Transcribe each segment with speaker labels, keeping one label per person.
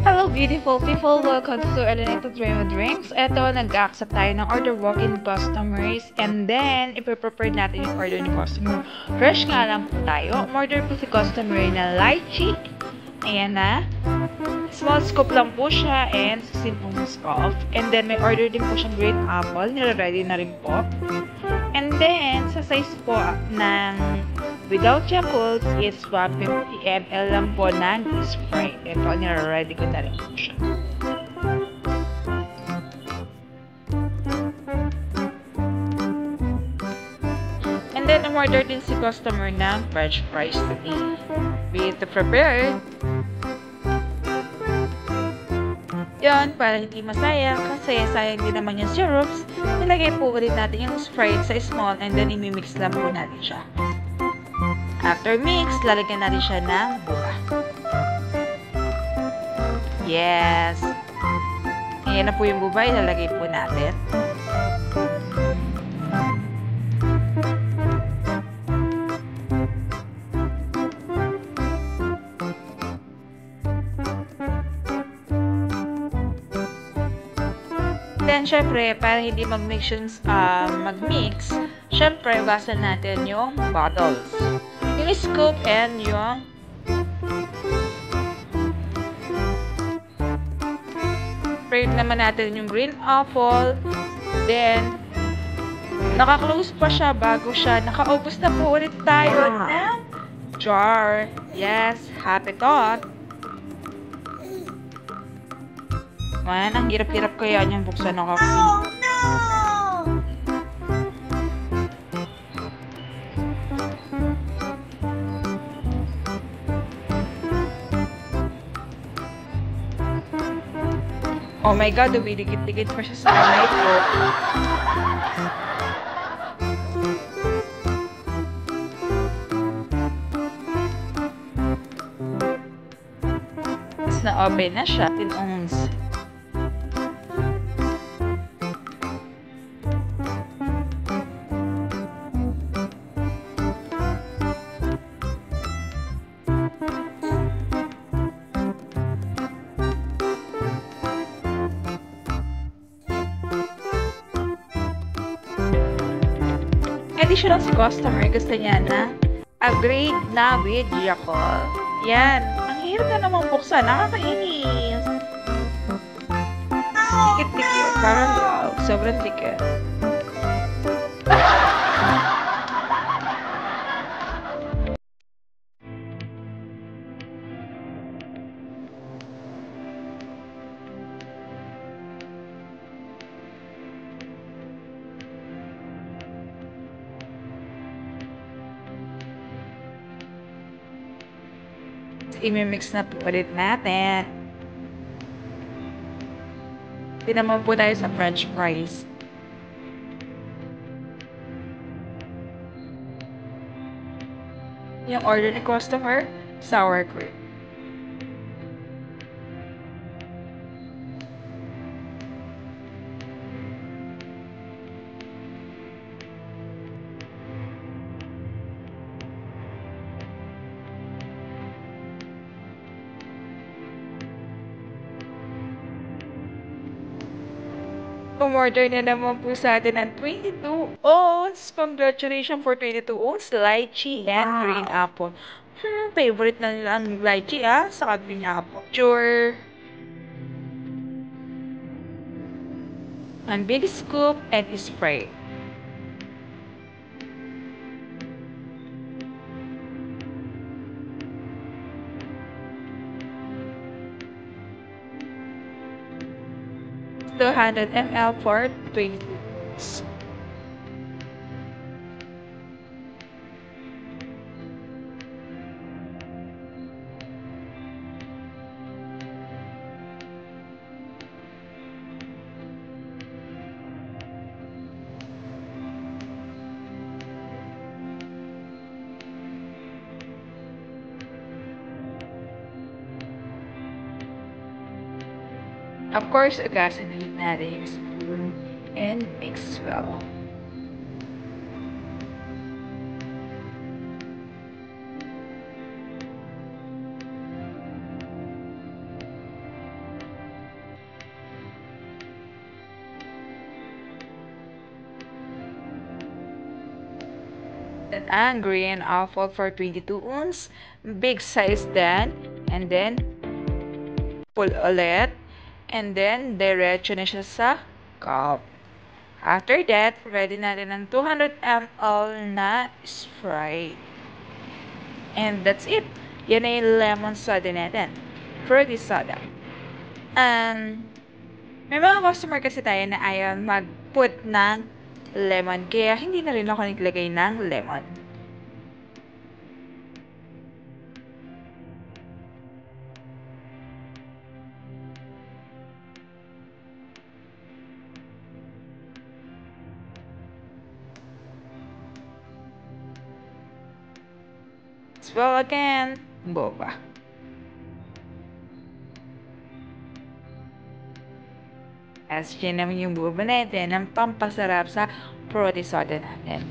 Speaker 1: Hello beautiful people! Welcome to Elenito Dream Drinks. Eto, nag-accept tayo ng order walk-in customers and then, ipiprepare natin yung order ni customer. Fresh nga lang po tayo. Order po si customer na lychee. Ayan na. Small scoop lang po siya and 16 ounce of. And then, may order din po siyang green apple. Nire-ready na rin po. And then, sa size po ng without Yakult is 150 ml lang po ng Sprite. Ito, nire-ready ko na rin po siya. And then, umorder din si customer ng French fries today. Be it prepared. Yan, para hindi masayang, kasi sayang din naman yung syrups, nilagay po ulit natin yung Sprite sa small and then imimix lang po natin siya. After mix, lalagyan natin siya ng buka. Yes! Ayan na po yung buba, ilalagay po natin. Then, syempre, para hindi mag-mix, syempre, basan natin yung bottles. Yung scoop and yung spray naman natin yung green apple. Then, naka-close pa siya bago siya. Naka-ubos na po ulit tayo ng jar. Yes, happy thought. Man, ang hirap-hirap kaya niyang buksan ng coffee. Oh, no! Oh my God, dumidikit-dikit pa siya sa kamay ko. Tapos na-open na siya. 10 ounce. Additional si customer, gusto niya na upgrade na with Yakult. Yan. Ang hirap na naman buksan. Nakakainis. Dikit-dikit. Parang sobrang dikit. Imimix na po ulit natin. Tinaman po tayo sa French fries. Yung order ni customer, sour cream. Umorder na naman po sa atin ng 22 ounce. Congratulations for 22 ounce lychee and green apple. Favorite na nila ang lychee sa green apple. Sure. Ang big scoop and spray. $200 ml for 20 ounce. Of course, agasan na natin yung spoon and mix well. And green apple for 22 ounce. Big size then. And then, full ulit. And then, diretso na siya sa cup. After that, ready natin ang 200 ml na Sprite. And that's it. Yan ay lemon soda natin. Fruity soda. And, may mga customer kasi tayo na ayaw mag-put ng lemon. Kaya, hindi na rin ako naglagay ng lemon. Well, again, boba. As yun naman yung boba natin ng pampasarap sa fruity soda natin.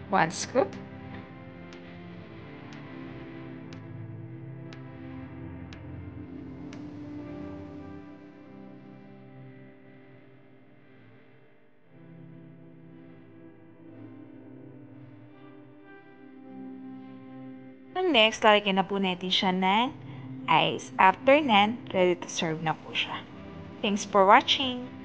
Speaker 1: One scoop. And next, lalagyan na po natin siya ng ice. After nan, ready to serve na po siya. Thanks for watching!